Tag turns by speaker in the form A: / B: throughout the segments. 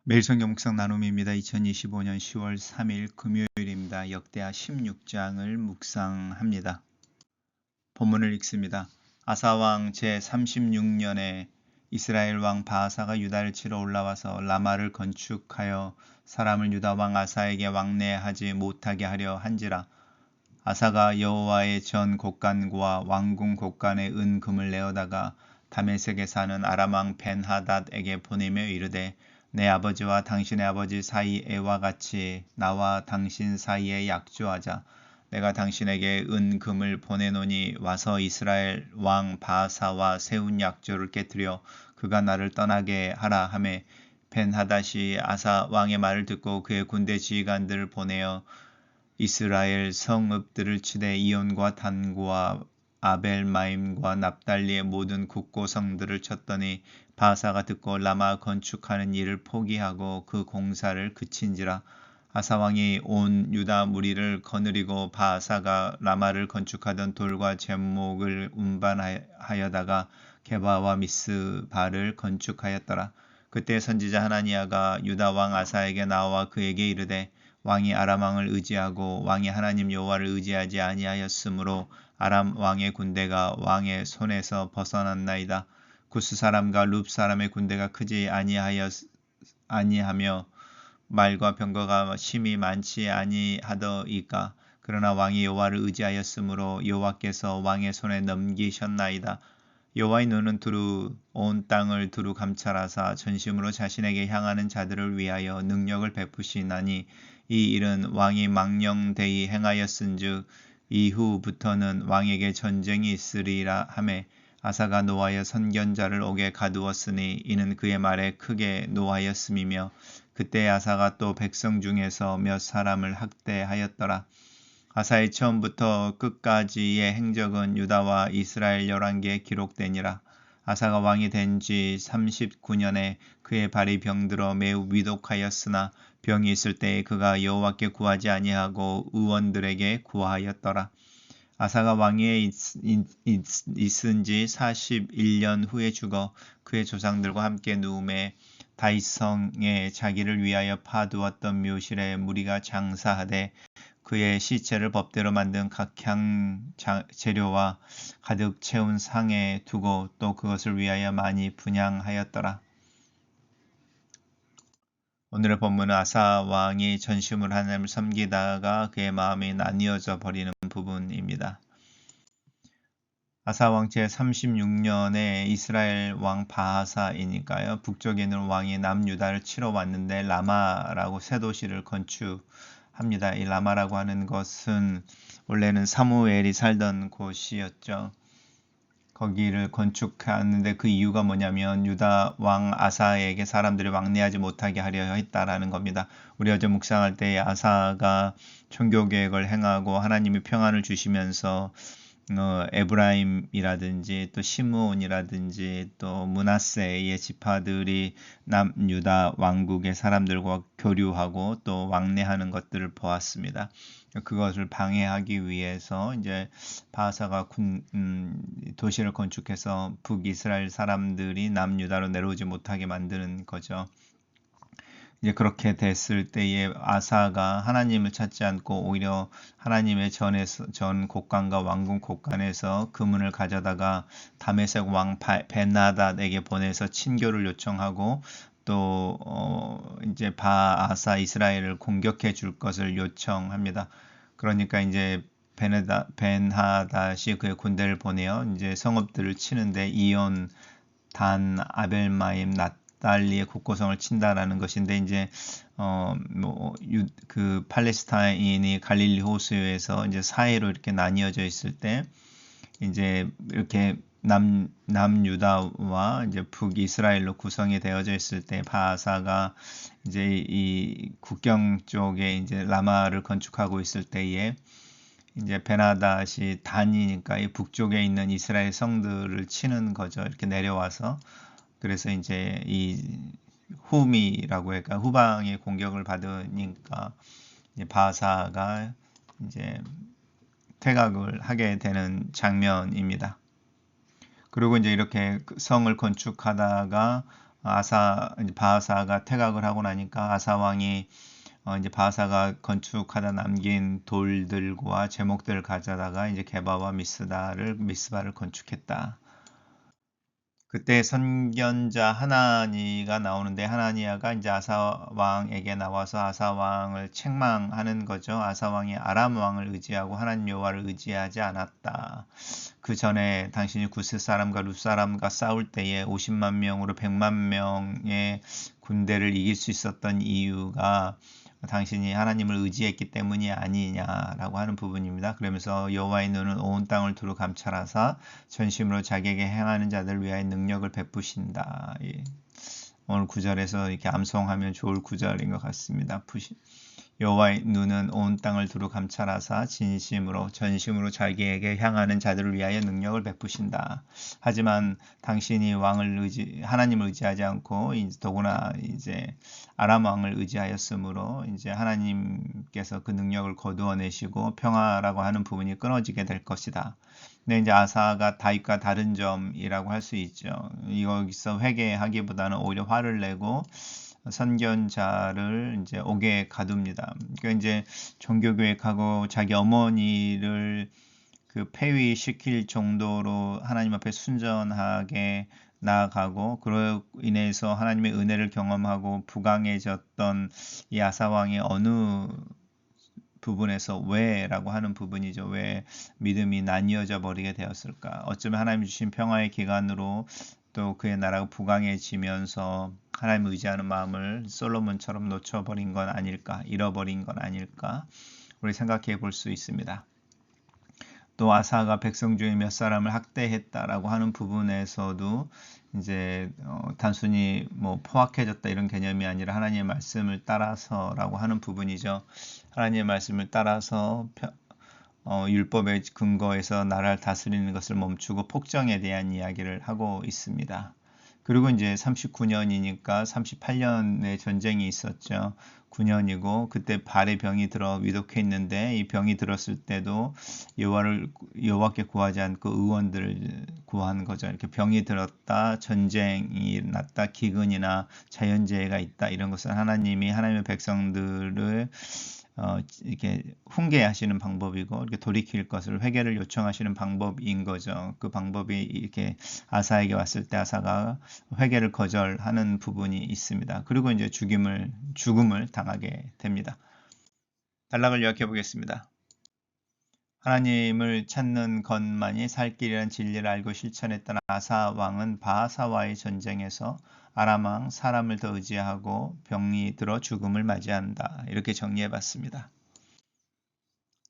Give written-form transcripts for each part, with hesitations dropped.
A: 매일 성경 묵상 나눔입니다. 2025년 10월 3일 금요일입니다. 역대하 16장을 묵상합니다. 본문을 읽습니다. 아사왕 제36년에 이스라엘 왕 바하사가 유다를 치러 올라와서 라마를 건축하여 사람을 유다 왕 아사에게 왕래하지 못하게 하려 한지라. 아사가 여호와의 전 곡간과 왕궁 곡간의 은금을 내어다가 다메섹에 사는 아람 왕 벤하닷에게 보내며 이르되 내 아버지와 당신의 아버지 사이에와 같이 나와 당신 사이에 약조하자. 내가 당신에게 은금을 보내노니 와서 이스라엘 왕 바하사와 세운 약조를 깨뜨려 그가 나를 떠나게 하라 하매 벤하닷이 아사 왕의 말을 듣고 그의 군대 지휘관들을 보내어 이스라엘 성읍들을 치되 이온과 단과 아벨마임과 납달리의 모든 국고성들을 쳤더니 바하사가 듣고 라마 건축하는 일을 포기하고 그 공사를 그친지라. 아사왕이 온 유다 무리를 거느리고 바하사가 라마를 건축하던 돌과 잼목을 운반하여다가 게바와 미스바를 건축하였더라. 그때 선지자 하나니야가 유다 왕 아사에게 나와 그에게 이르되 왕이 아람 왕을 의지하고 왕이 하나님 여호와를 의지하지 아니하였으므로 아람 왕의 군대가 왕의 손에서 벗어났나이다. 구스 사람과 룹 사람의 군대가 크지 아니하며 말과 병거가 심히 많지 아니하더이까. 그러나 왕이 여호와를 의지하였으므로 여호와께서 왕의 손에 넘기셨나이다. 여호와의 눈은 두루 온 땅을 두루 감찰하사 전심으로 자신에게 향하는 자들을 위하여 능력을 베푸시나니 이 일은 왕이 망령되이 행하였은즉 이후부터는 왕에게 전쟁이 있으리라 하매 아사가 노하여 선견자를 옥에 가두었으니 이는 그의 말에 크게 노하였음이며 그때 아사가 또 백성 중에서 몇 사람을 학대하였더라. 아사의 처음부터 끝까지의 행적은 유다와 이스라엘 열왕기에 기록되니라. 아사가 왕이 된 지 39년에 그의 발이 병들어 매우 위독하였으나 병이 있을 때에 그가 여호와께 구하지 아니하고 의원들에게 구하였더라. 아사가 왕위에 있은 지 41년 후에 죽어 그의 조상들과 함께 누움에 다윗성에 자기를 위하여 파두었던 묘실에 무리가 장사하되 그의 시체를 법대로 만든 각향 재료와 가득 채운 상에 두고 또 그것을 위하여 많이 분향하였더라. 오늘의 본문은 아사 왕이 전심으로 하나님을 섬기다가 그의 마음이 나뉘어져 버리는 부분입니다. 아사 왕 제36년에 이스라엘 왕 바하사이니까요. 북쪽에 있는 왕이 남유다를 치러 왔는데 라마라고 새 도시를 건축합니다. 이 라마라고 하는 것은 원래는 사무엘이 살던 곳이었죠. 거기를 건축하는데 그 이유가 뭐냐면 유다 왕 아사에게 사람들이 왕래하지 못하게 하려 했다라는 겁니다. 우리 어제 묵상할 때 아사가 종교개혁을 행하고 하나님이 평안을 주시면서 에브라임이라든지 또 시므온이라든지 또 므낫세의 지파들이 남유다 왕국의 사람들과 교류하고 또 왕래하는 것들을 보았습니다. 그것을 방해하기 위해서 이제 바하사가 도시를 건축해서 북이스라엘 사람들이 남유다로 내려오지 못하게 만드는 거죠. 이제 그렇게 됐을 때에 아사가 하나님을 찾지 않고 오히려 하나님의 전 곡간과 왕궁 곡간에서 금은을 가져다가 다메섹 왕 벤하닷에게 보내서 친교를 요청하고 또 이제 바아사 이스라엘을 공격해 줄 것을 요청합니다. 그러니까 이제 벤하닷이 그의 군대를 보내어 이제 성읍들을 치는데 이온, 단, 아벨마임, 납달리의 국고성을 친다라는 것인데 이제 그 팔레스타인이 갈릴리 호수에서 이제 사해로 이렇게 나뉘어져 있을 때 이제 이렇게 남유다와 이제 북이스라엘로 구성이 되어져 있을 때 바하사가 이제 이 국경 쪽에 이제 라마를 건축하고 있을 때에 이제 벤하닷이 단이니까 이 북쪽에 있는 이스라엘 성들을 치는 거죠. 이렇게 내려와서 그래서 이제 이 후미라고 할까 후방의 공격을 받으니까 이제 바하사가 이제 퇴각을 하게 되는 장면입니다. 그리고 이제 이렇게 성을 건축하다가 이제 바하사가 퇴각을 하고 나니까 아사 왕이 이제 바하사가 건축하다 남긴 돌들과 제목들을 가져다가 이제 게바와 미스바를 건축했다. 그때 선견자 하나니가 나오는데, 하나니아가 이제 아사 왕에게 나와서 아사 왕을 책망하는 거죠. 아사 왕이 아람 왕을 의지하고 하나님 여호와를 의지하지 않았다. 그 전에 당신이 구스 사람과 룻 사람과 싸울 때에 50만 명으로 100만 명의 군대를 이길 수 있었던 이유가 당신이 하나님을 의지했기 때문이 아니냐라고 하는 부분입니다. 그러면서 여호와의 눈은 온 땅을 두루 감찰하사 전심으로 자기에게 행하는 자들을 위하여 능력을 베푸신다. 예. 오늘 구절에서 이렇게 암송하면 좋을 구절인 것 같습니다. 여호와의 눈은 온 땅을 두루 감찰하사 진심으로 전심으로 자기에게 향하는 자들을 위하여 능력을 베푸신다. 하지만 당신이 하나님을 의지하지 않고 더구나 이제 아람 왕을 의지하였으므로 이제 하나님께서 그 능력을 거두어내시고 평화라고 하는 부분이 끊어지게 될 것이다. 근데 이제 아사가 다윗과 다른 점이라고 할 수 있죠. 여기서 회개하기보다는 오히려 화를 내고 선견자를 이제 옥에 가둡니다. 그러니까 이제 종교교획하고 자기 어머니를 그 폐위시킬 정도로 하나님 앞에 순전하게 나아가고, 그로 인해서 하나님의 은혜를 경험하고 부강해졌던 이 아사 왕이 어느 부분에서 왜라고 하는 부분이죠. 왜 믿음이 나뉘어져 버리게 되었을까? 어쩌면 하나님 주신 평화의 기간으로 또 그의 나라가 부강해지면서 하나님을 의지하는 마음을 솔로몬처럼 놓쳐버린 건 아닐까? 잃어버린 건 아닐까? 우리 생각해 볼 수 있습니다. 또 아사가 백성 중에 몇 사람을 학대했다라고 하는 부분에서도 이제 단순히 뭐 포악해졌다 이런 개념이 아니라 하나님의 말씀을 따라서라고 하는 부분이죠. 하나님의 말씀을 따라서 율법의 근거에서 나라를 다스리는 것을 멈추고 폭정에 대한 이야기를 하고 있습니다. 그리고 이제 39년이니까 38년의 전쟁이 있었죠. 9년이고 그때 발에 병이 들어 위독했는데, 이 병이 들었을 때도 여호와께 구하지 않고 의원들을 구한 거죠. 이렇게 병이 들었다, 전쟁이 났다, 기근이나 자연재해가 있다, 이런 것은 하나님이 하나님의 백성들을 이렇게 훈계하시는 방법이고, 이렇게 돌이킬 것을 회개를 요청하시는 방법인 거죠. 그 방법이 이렇게 아사에게 왔을 때 아사가 회개를 거절하는 부분이 있습니다. 그리고 이제 죽음을 당하게 됩니다. 단락을 요약해 보겠습니다. 하나님을 찾는 것만이 살 길이란 진리를 알고 실천했던 아사 왕은 바하사와의 전쟁에서 아람 왕 사람을 더 의지하고 병이 들어 죽음을 맞이한다. 이렇게 정리해 봤습니다.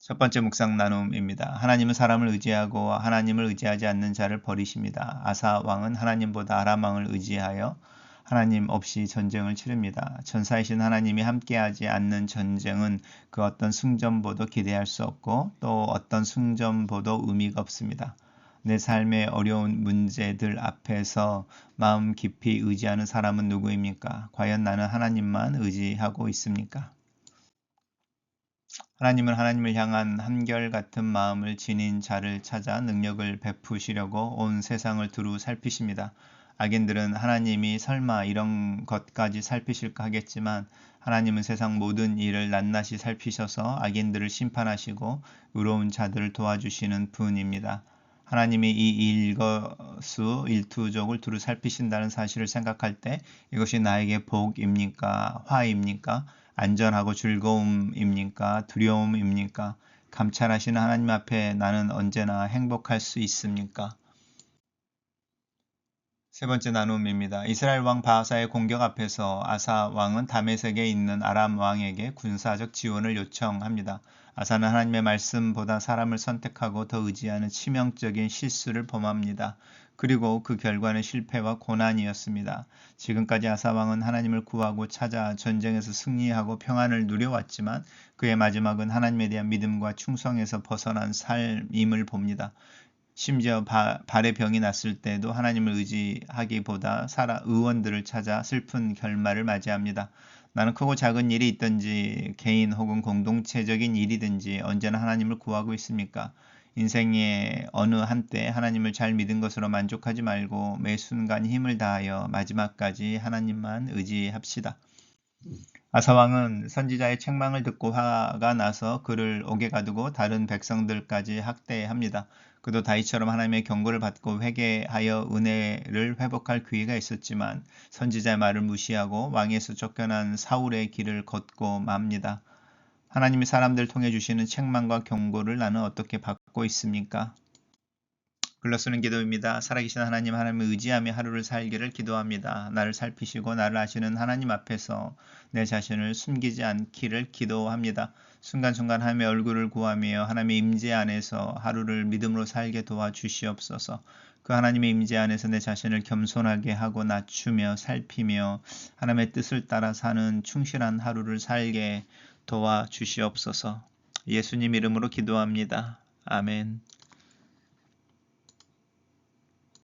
A: 첫 번째 묵상 나눔입니다. 하나님은 사람을 의지하고 하나님을 의지하지 않는 자를 버리십니다. 아사 왕은 하나님보다 아람 왕을 의지하여 하나님 없이 전쟁을 치릅니다. 전사이신 하나님이 함께하지 않는 전쟁은 그 어떤 승전보도 기대할 수 없고 또 어떤 승전보도 의미가 없습니다. 내 삶의 어려운 문제들 앞에서 마음 깊이 의지하는 사람은 누구입니까? 과연 나는 하나님만 의지하고 있습니까? 하나님은 하나님을 향한 한결같은 마음을 지닌 자를 찾아 능력을 베푸시려고 온 세상을 두루 살피십니다. 악인들은 하나님이 설마 이런 것까지 살피실까 하겠지만, 하나님은 세상 모든 일을 낱낱이 살피셔서 악인들을 심판하시고 의로운 자들을 도와주시는 분입니다. 하나님이 이 일거수일투족을 두루 살피신다는 사실을 생각할 때 이것이 나에게 복입니까? 화입니까? 안전하고 즐거움입니까? 두려움입니까? 감찰하시는 하나님 앞에 나는 언제나 행복할 수 있습니까? 세 번째 나눔입니다. 이스라엘 왕 바하사의 공격 앞에서 아사 왕은 다메섹에 있는 아람 왕에게 군사적 지원을 요청합니다. 아사는 하나님의 말씀보다 사람을 선택하고 더 의지하는 치명적인 실수를 범합니다. 그리고 그 결과는 실패와 고난이었습니다. 지금까지 아사 왕은 하나님을 구하고 찾아 전쟁에서 승리하고 평안을 누려왔지만 그의 마지막은 하나님에 대한 믿음과 충성에서 벗어난 삶임을 봅니다. 심지어 발에 병이 났을 때도 하나님을 의지하기보다 의원들을 찾아 슬픈 결말을 맞이합니다. 나는 크고 작은 일이 있든지 개인 혹은 공동체적인 일이든지 언제나 하나님을 구하고 있습니까? 인생의 어느 한때 하나님을 잘 믿은 것으로 만족하지 말고 매 순간 힘을 다하여 마지막까지 하나님만 의지합시다. 아사왕은 선지자의 책망을 듣고 화가 나서 그를 옥에 가두고 다른 백성들까지 학대합니다. 그도 다윗처럼 하나님의 경고를 받고 회개하여 은혜를 회복할 기회가 있었지만 선지자의 말을 무시하고 왕에서 쫓겨난 사울의 길을 걷고 맙니다. 하나님이 사람들 통해 주시는 책망과 경고를 나는 어떻게 받고 있습니까? 글로 쓰는 기도입니다. 살아계신 하나님을 의지하며 하루를 살기를 기도합니다. 나를 살피시고 나를 아시는 하나님 앞에서 내 자신을 숨기지 않기를 기도합니다. 순간순간 하나님의 얼굴을 구하며 하나님의 임재 안에서 하루를 믿음으로 살게 도와주시옵소서. 그 하나님의 임재 안에서 내 자신을 겸손하게 하고 낮추며 살피며 하나님의 뜻을 따라 사는 충실한 하루를 살게 도와주시옵소서. 예수님 이름으로 기도합니다. 아멘.